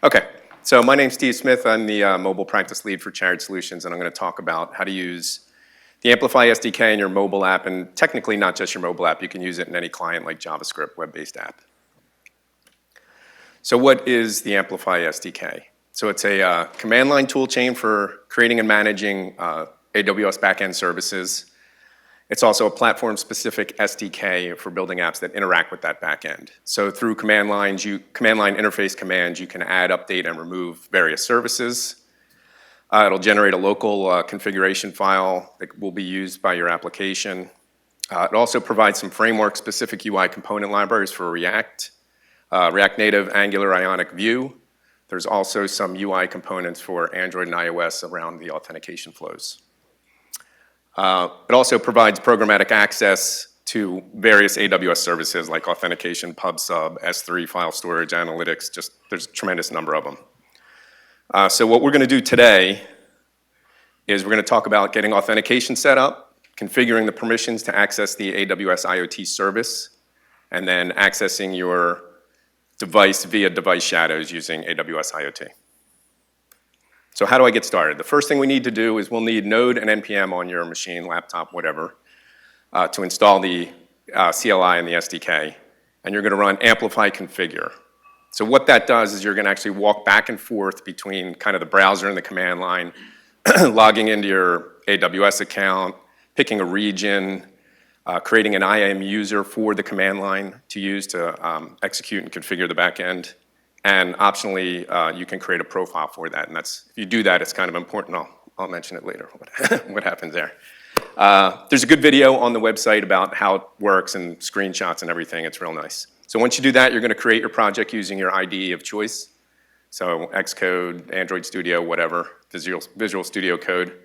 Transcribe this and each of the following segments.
Okay, so my name's Steve Smith. I'm the mobile practice lead for Chariot Solutions, and I'm going to talk about how to use the Amplifi SDK in your mobile app, and technically not just your mobile app. You can use it in any client like JavaScript, web-based app. So what is the Amplifi SDK? So it's a command line tool chain for creating and managing AWS backend services. It's also a platform-specific SDK for building apps that interact with that backend. So through command line interface commands, you can add, update, and remove various services. It'll generate a local configuration file that will be used by your application. It also provides some framework-specific UI component libraries for React, React Native, Angular, Ionic, Vue. There's also some UI components for Android and iOS around the authentication flows. It also provides programmatic access to various AWS services like authentication, PubSub, S3, file storage, analytics, there's a tremendous number of them. So what we're going to do today is we're going to talk about getting authentication set up, configuring the permissions to access the AWS IoT service, and then accessing your device via device shadows using AWS IoT. So how do I get started? The first thing we need to do is we'll need Node and NPM on your machine, laptop, whatever, to install the CLI and the SDK. And you're going to run Amplifi configure. So what that does is you're going to actually walk back and forth between kind of the browser and the command line, logging into your AWS account, picking a region, creating an IAM user for the command line to use to execute and configure the backend. And optionally, you can create a profile for that. And if you do that, it's kind of important. I'll mention it later, what happens there. There's a good video on the website about how it works and screenshots and everything. It's real nice. So once you do that, you're going to create your project using your IDE of choice. So Xcode, Android Studio, whatever, Visual Studio Code.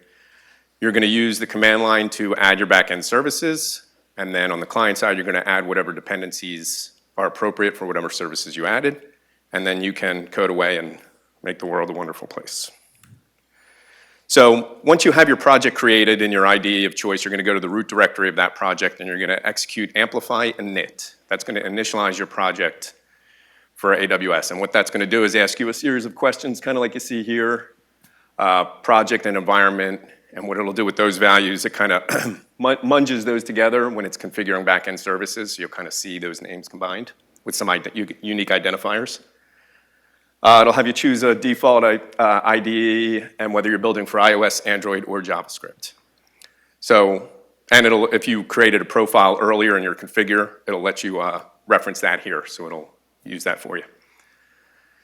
You're going to use the command line to add your backend services. And then on the client side, you're going to add whatever dependencies are appropriate for whatever services you added. And then you can code away and make the world a wonderful place. So once you have your project created in your IDE of choice, you're going to go to the root directory of that project and you're going to execute Amplifi init. That's going to initialize your project for AWS. And what that's going to do is ask you a series of questions, kind of like you see here, project and environment. And what it'll do with those values, it kind of munges those together when it's configuring backend services. So you'll kind of see those names combined with some unique identifiers. It'll have you choose a default IDE and whether you're building for iOS, Android, or JavaScript. So, and if you created a profile earlier in your configure, it'll let you reference that here. So it'll use that for you.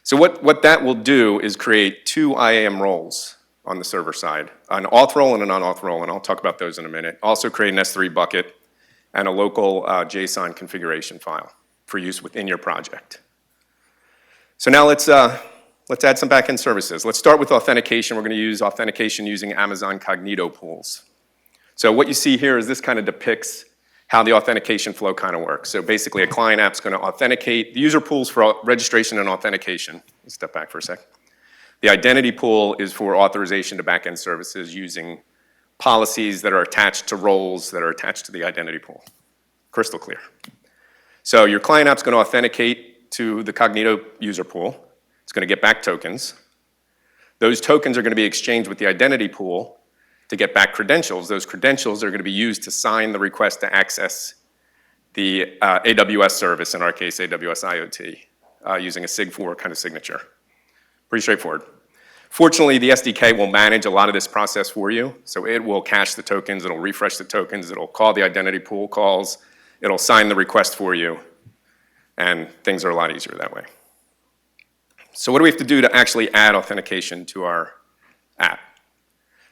So what that will do is create two IAM roles on the server side, an auth role and an unauth role, and I'll talk about those in a minute. Also create an S3 bucket and a local JSON configuration file for use within your project. So now let's add some backend services. Let's start with authentication. We're going to use authentication using Amazon Cognito pools. So what you see here is this kind of depicts how the authentication flow kind of works. So basically a client app's going to authenticate the user pools for registration and authentication. Let's step back for a sec. The identity pool is for authorization to backend services using policies that are attached to roles that are attached to the identity pool. Crystal clear. So your client app's going to authenticate to the Cognito user pool. It's going to get back tokens. Those tokens are going to be exchanged with the identity pool to get back credentials. Those credentials are going to be used to sign the request to access the AWS service, in our case, AWS IoT, using a SIG4 kind of signature. Pretty straightforward. Fortunately, the SDK will manage a lot of this process for you. So it will cache the tokens, it'll refresh the tokens, it'll call the identity pool calls, it'll sign the request for you, and things are a lot easier that way. So what do we have to do to actually add authentication to our app?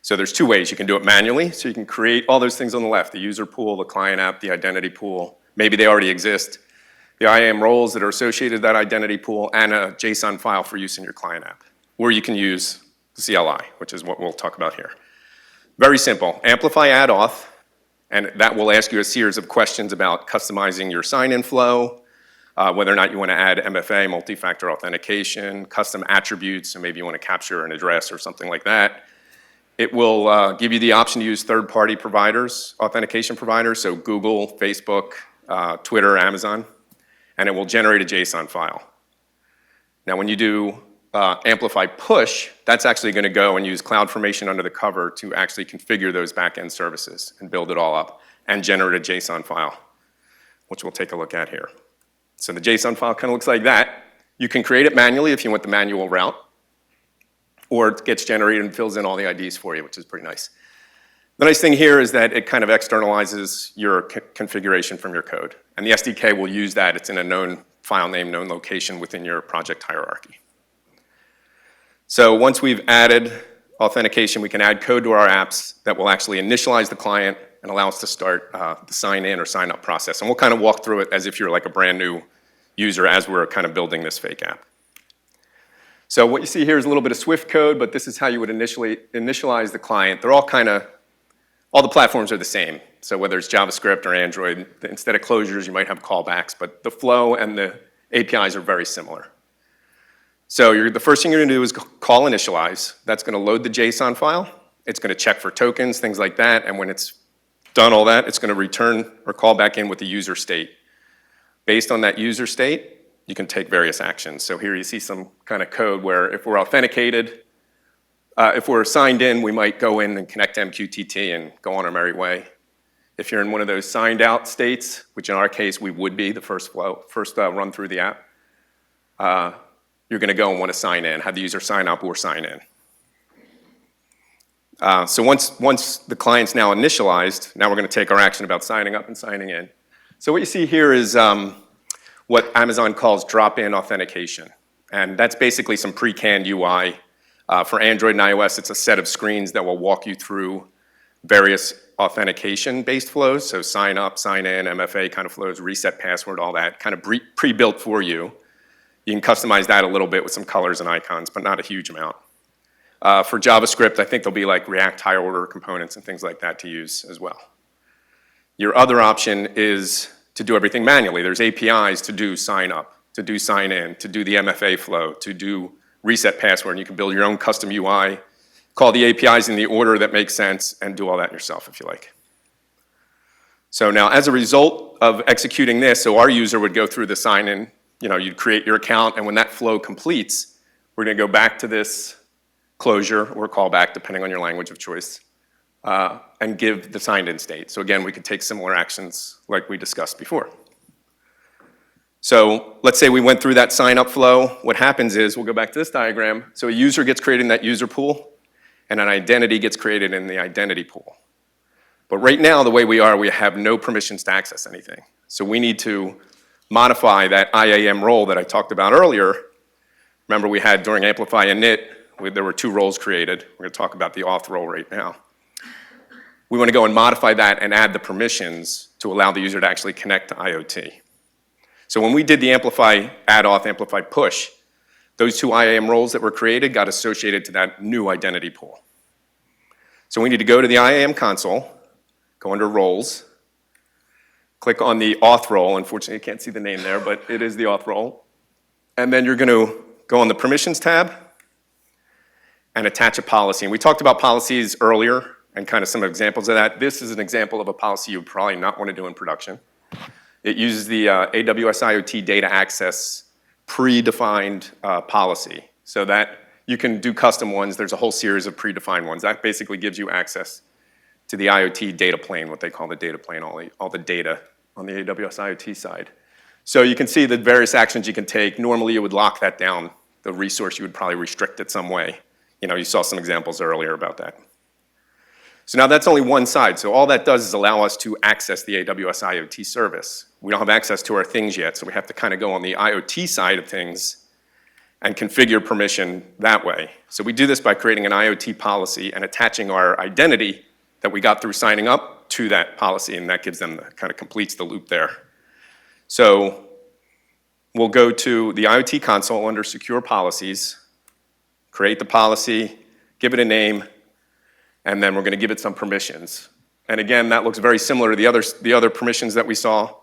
So there's two ways. You can do it manually, so you can create all those things on the left, the user pool, the client app, the identity pool. Maybe they already exist. The IAM roles that are associated with that identity pool, and a JSON file for use in your client app. Or you can use the CLI, which is what we'll talk about here. Very simple. Amplifi add auth, and that will ask you a series of questions about customizing your sign-in flow, whether or not you want to add MFA, multi-factor authentication, custom attributes, so maybe you want to capture an address or something like that. It will give you the option to use third-party providers, authentication providers, so Google, Facebook, Twitter, Amazon, and it will generate a JSON file. Now, when you do Amplify push, that's actually going to go and use CloudFormation under the cover to actually configure those back-end services and build it all up and generate a JSON file, which we'll take a look at here. So the JSON file kind of looks like that. You can create it manually if you want the manual route, or it gets generated and fills in all the IDs for you, which is pretty nice. The nice thing here is that it kind of externalizes your configuration from your code. And the SDK will use that. It's in a known file name, known location within your project hierarchy. So once we've added authentication, we can add code to our apps that will actually initialize the client and allow us to start the sign in or sign up process. And we'll kind of walk through it as if you're like a brand new user as we're kind of building this fake app. So what you see here is a little bit of Swift code, but this is how you would initialize the client. They're all the platforms are the same. So whether it's JavaScript or Android, instead of closures, you might have callbacks, but the flow and the APIs are very similar. So the first thing you're gonna do is call initialize. That's gonna load the JSON file. It's gonna check for tokens, things like that, and when it's done all that, it's gonna return or call back in with the user state. Based on that user state, you can take various actions. So here you see some kind of code where if we're authenticated, if we're signed in, we might go in and connect to MQTT and go on our merry way. If you're in one of those signed out states, which in our case we would be the first run through the app, you're going to go and want to sign in, have the user sign up or sign in. So once the client's now initialized, now we're going to take our action about signing up and signing in. So what you see here is what Amazon calls drop-in authentication. And that's basically some pre-canned UI. For Android and iOS, it's a set of screens that will walk you through various authentication-based flows. So sign up, sign in, MFA kind of flows, reset password, all that kind of pre-built for you. You can customize that a little bit with some colors and icons, but not a huge amount. For JavaScript, I think there'll be like React higher order components and things like that to use as well. Your other option is to do everything manually. There's APIs to do sign up, to do sign in, to do the MFA flow, to do reset password, and you can build your own custom UI, call the APIs in the order that makes sense, and do all that yourself if you like. So now as a result of executing this, so our user would go through the sign in, you'd create your account, and when that flow completes, we're gonna go back to this closure or callback, depending on your language of choice, and give the signed in state. So again, we could take similar actions like we discussed before. So let's say we went through that sign up flow. What happens is, we'll go back to this diagram. So a user gets created in that user pool, and an identity gets created in the identity pool. But right now, the way we have no permissions to access anything. So we need to modify that IAM role that I talked about earlier. Remember we had during Amplify init, there were 2 roles created. We're gonna talk about the auth role right now. We wanna go and modify that and add the permissions to allow the user to actually connect to IoT. So when we did the Amplify add auth, Amplify push, those 2 IAM roles that were created got associated to that new identity pool. So we need to go to the IAM console, go under roles, click on the auth role. Unfortunately, you can't see the name there, but it is the auth role. And then you're gonna go on the permissions tab and attach a policy. And we talked about policies earlier and kind of some examples of that. This is an example of a policy you would probably not want to do in production. It uses the AWS IoT data access predefined policy so that you can do custom ones. There's a whole series of predefined ones. That basically gives you access to the IoT data plane, what they call the data plane, all the data on the AWS IoT side. So you can see the various actions you can take. Normally you would lock that down. The resource you would probably restrict it some way. You saw some examples earlier about that. So now that's only one side. So all that does is allow us to access the AWS IoT service. We don't have access to our things yet, so we have to kind of go on the IoT side of things and configure permission that way. So we do this by creating an IoT policy and attaching our identity that we got through signing up to that policy, and that gives them kind of completes the loop there. So we'll go to the IoT console under Secure Policies, create the policy, give it a name, and then we're going to give it some permissions. And again, that looks very similar to the other permissions that we saw,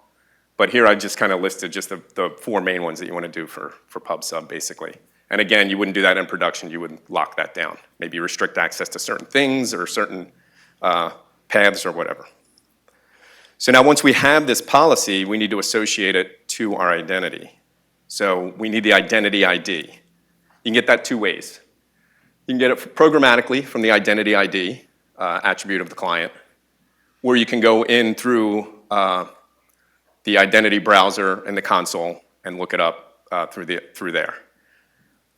but here I just kind of listed just the 4 main ones that you want to do for pub sub, basically. And again, you wouldn't do that in production. You would lock that down. Maybe restrict access to certain things or certain paths or whatever. So now once we have this policy, we need to associate it to our identity. So we need the identity ID. You can get that two ways. You can get it programmatically from the identity ID attribute of the client, or you can go in through the identity browser in the console and look it up through there.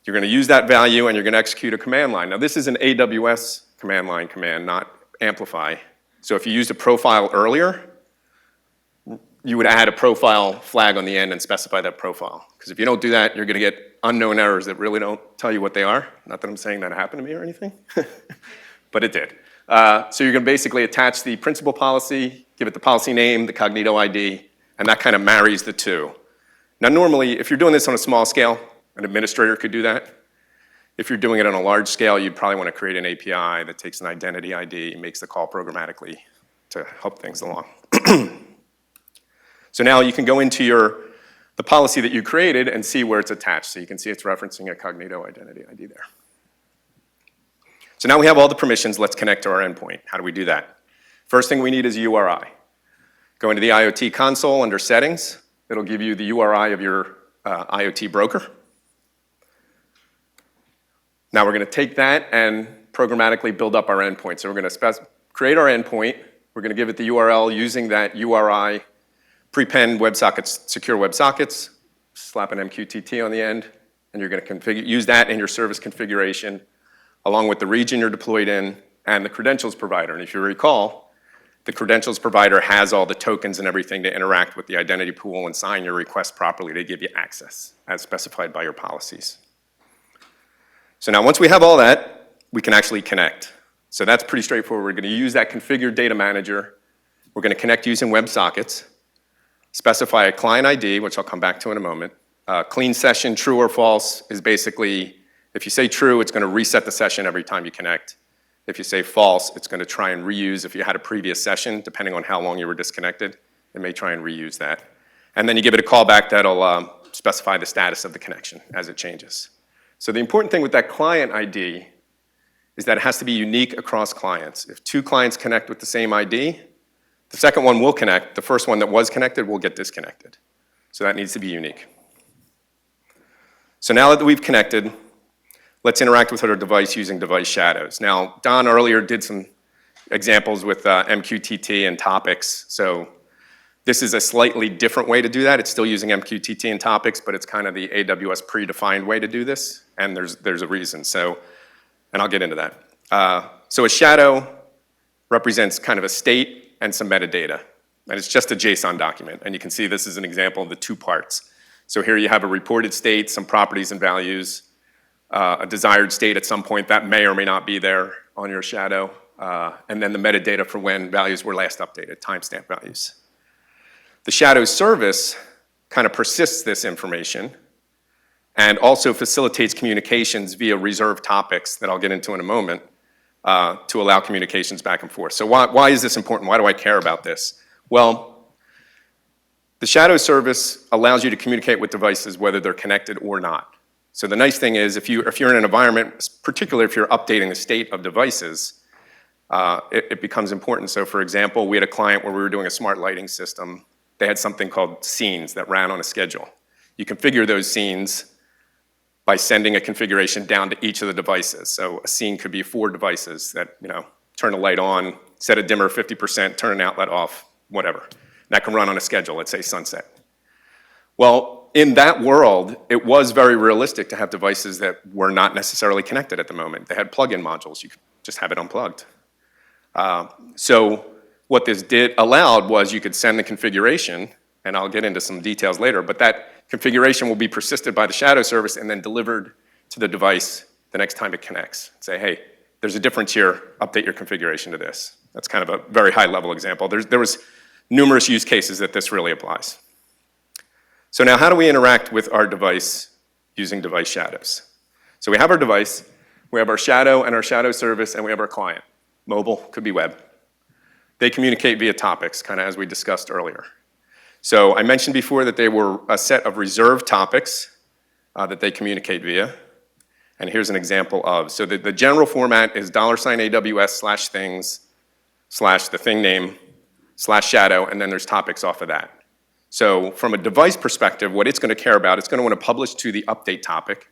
You're going to use that value and you're going to execute a command line. Now this is an AWS command line command, not Amplify. So if you used a profile earlier, you would add a profile flag on the end and specify that profile. Because if you don't do that, you're going to get unknown errors that really don't tell you what they are. Not that I'm saying that happened to me or anything, but it did. So you're going to basically attach the principal policy, give it the policy name, the cognito ID, and that kind of marries the two. Now normally, if you're doing this on a small scale, an administrator could do that. If you're doing it on a large scale, you'd probably want to create an API that takes an identity ID and makes the call programmatically to help things along. So now you can go into the policy that you created and see where it's attached. So you can see it's referencing a cognito identity ID there. So now we have all the permissions. Let's connect to our endpoint. How do we do that? First thing we need is a URI. Go into the IoT console under settings. It'll give you the URI of your IoT broker. Now we're going to take that and programmatically build up our endpoint. So we're going to create our endpoint. We're going to give it the URL using that URI prepend WebSockets, secure WebSockets, slap an MQTT on the end, and you're going to use that in your service configuration along with the region you're deployed in and the credentials provider. And if you recall, the credentials provider has all the tokens and everything to interact with the identity pool and sign your request properly to give you access as specified by your policies. So now once we have all that, we can actually connect. So that's pretty straightforward. We're going to use that configured data manager. We're going to connect using WebSockets, specify a client ID, which I'll come back to in a moment. Clean session, true or false, is basically, if you say true, it's going to reset the session every time you connect. If you say false, it's going to try and reuse. If you had a previous session, depending on how long you were disconnected, it may try and reuse that. And then you give it a callback that'll specify the status of the connection as it changes. So the important thing with that client ID is that it has to be unique across clients. If two clients connect with the same ID, the second one will connect. The first one that was connected will get disconnected. So that needs to be unique. So now that we've connected, let's interact with our device using device shadows. Now, Don earlier did some examples with MQTT and topics. So this is a slightly different way to do that. It's still using MQTT and topics, but it's kind of the AWS predefined way to do this. And there's a reason. So, and I'll get into that. So a shadow represents kind of a state and some metadata. And it's just a JSON document. And you can see this is an example of the two parts. So here you have a reported state, some properties and values, a desired state at some point that may or may not be there on your shadow, and then the metadata for when values were last updated, timestamp values. The shadow service kind of persists this information and also facilitates communications via reserved topics that I'll get into in a moment to allow communications back and forth. So why is this important? Why do I care about this? Well, the shadow service allows you to communicate with devices whether they're connected or not. So the nice thing is if you're in an environment, particularly if you're updating the state of devices, it becomes important. So for example, we had a client where we were doing a smart lighting system. They had something called scenes that ran on a schedule. You configure those scenes by sending a configuration down to each of the devices. So a scene could be 4 devices that, turn a light on, set a dimmer 50%, turn an outlet off, whatever. And that can run on a schedule, let's say sunset. Well, in that world, it was very realistic to have devices that were not necessarily connected at the moment. They had plug-in modules. You could just have it unplugged. So what this allowed was you could send the configuration, and I'll get into some details later, but that configuration will be persisted by the shadow service and then delivered to the device the next time it connects. Say, hey, there's a difference here, update your configuration to this. That's kind of a very high-level example. There was numerous use cases that this really applies. So now how do we interact with our device using device shadows? So we have our device, we have our shadow and our shadow service, and we have our client. Mobile, could be web. They communicate via topics, kind of as we discussed earlier. So I mentioned before that they were a set of reserved topics that they communicate via. And here's an example of. So the general format is $AWS/things/the thing name /shadow, and then there's topics off of that. So from a device perspective, what it's going to care about, it's going to want to publish to the update topic.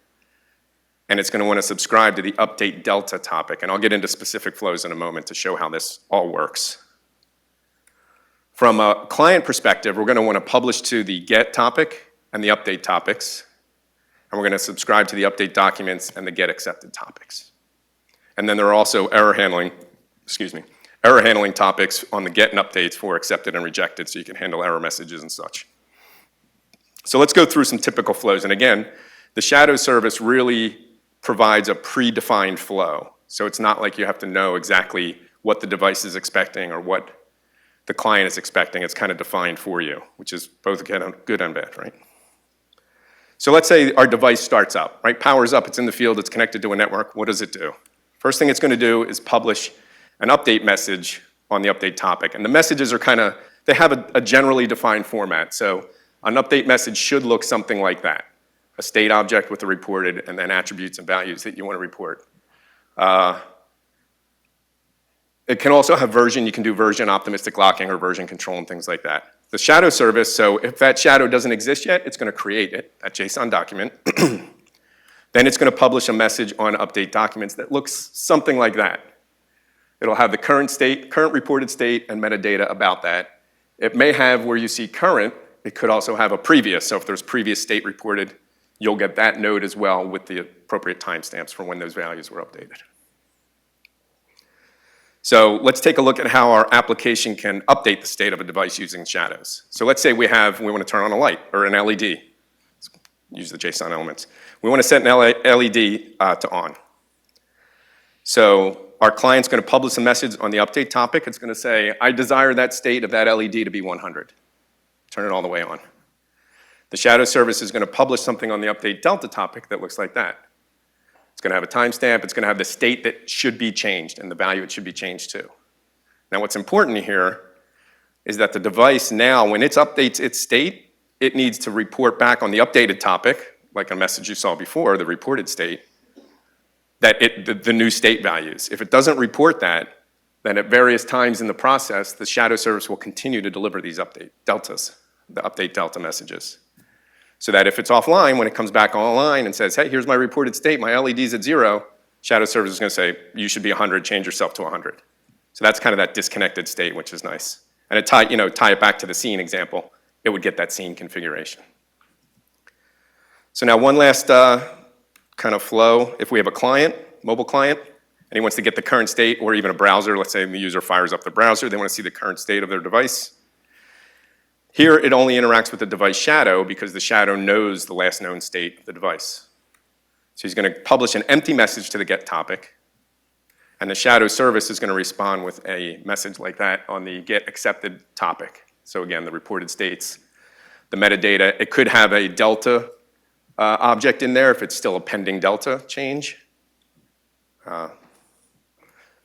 and it's going to want to subscribe to the update delta topic. And I'll get into specific flows in a moment to show how this all works. From a client perspective, we're going to want to publish to the get topic and the update topics. And we're going to subscribe to the update documents and the get accepted topics. And then there are also error handling topics on the get and updates for accepted and rejected, so you can handle error messages and such. So let's go through some typical flows. And again, the shadow service really provides a predefined flow. So it's not like you have to know exactly what the device is expecting or what the client is expecting. It's kind of defined for you, which is both good and bad, right? So let's say our device starts up, right? Powers up, it's in the field, it's connected to a network. What does it do? First thing it's going to do is publish an update message on the update topic. And the messages are they have a generally defined format. So an update message should look something like that. A state object with the reported and then attributes and values that you want to report. It can also have version. You can do version optimistic locking or version control and things like that. The shadow service, so if that shadow doesn't exist yet, it's going to create it, that JSON document. Then it's going to publish a message on update documents that looks something like that. It'll have the current state, current reported state, and metadata about that. It may have where you see current, it could also have a previous. So if there's previous state reported, you'll get that node as well with the appropriate timestamps for when those values were updated. So let's take a look at how our application can update the state of a device using shadows. So let's say we want to turn on a light or an LED. Let's use the JSON elements. We want to set an LED to on. So our client's going to publish a message on the update topic. It's going to say, I desire that state of that LED to be 100. Turn it all the way on. The shadow service is going to publish something on the update delta topic that looks like that. It's going to have a timestamp. It's going to have the state that should be changed and the value it should be changed to. Now what's important here is that the device now, when it updates its state, it needs to report back on the updated topic, like a message you saw before, the reported state, that the new state values. If it doesn't report that, then at various times in the process, the shadow service will continue to deliver these update deltas, the update delta messages. So that if it's offline, when it comes back online and says, hey, here's my reported state, my LED's at 0, shadow service is going to say, you should be 100, change yourself to 100. So that's kind of that disconnected state, which is nice. And tie it back to the scene example, it would get that scene configuration. So now one last kind of flow. If we have a client, mobile client, and he wants to get the current state, or even a browser, let's say the user fires up the browser, they want to see the current state of their device. Here, it only interacts with the device shadow because the shadow knows the last known state of the device. So he's going to publish an empty message to the get topic, and the shadow service is going to respond with a message like that on the get accepted topic. So again, the reported states, the metadata. It could have a delta object in there if it's still a pending delta change. All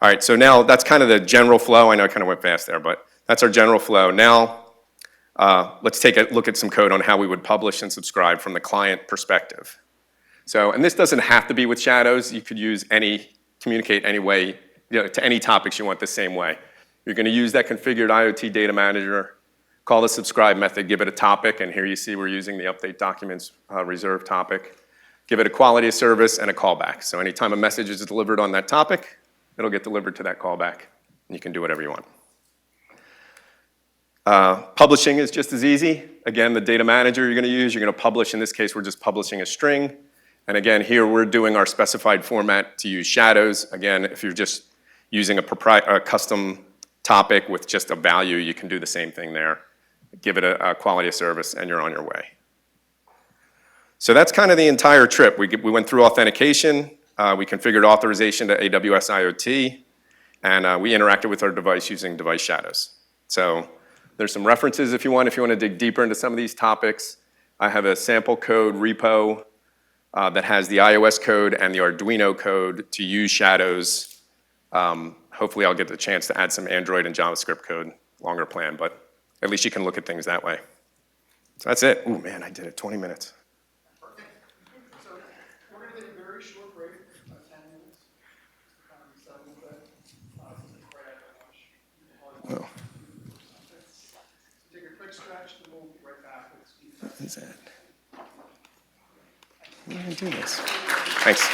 right, so now that's kind of the general flow. I know I kind of went fast there, but that's our general flow. Now, let's take a look at some code on how we would publish and subscribe from the client perspective. So, and this doesn't have to be with shadows. You could use communicate any way, to any topics you want the same way. You're going to use that configured IoT data manager, call the subscribe method, give it a topic, and here you see we're using the update documents reserve topic. Give it a quality of service and a callback. So anytime a message is delivered on that topic, it'll get delivered to that callback, and you can do whatever you want. Publishing is just as easy. Again, the data manager you're going to use, you're going to publish. In this case, we're just publishing a string. And again, here we're doing our specified format to use shadows. Again, if you're just using a custom topic with just a value, you can do the same thing there. Give it a quality of service, and you're on your way. So that's kind of the entire trip. We went through authentication. We configured authorization to AWS IoT. And we interacted with our device using device shadows. So there's some references if you want to dig deeper into some of these topics. I have a sample code repo that has the iOS code and the Arduino code to use shadows. Hopefully I'll get the chance to add some Android and JavaScript code, longer plan, but at least you can look at things that way. So that's it. Ooh, man, I did it, 20 minutes. Perfect. So we're going to take a very short break, about 10 minutes, to kind of reset a little bit, something to grab at lunch. Oh. Take a quick stretch, and we'll be right back with Steve. What is that? How do I do this? Thanks.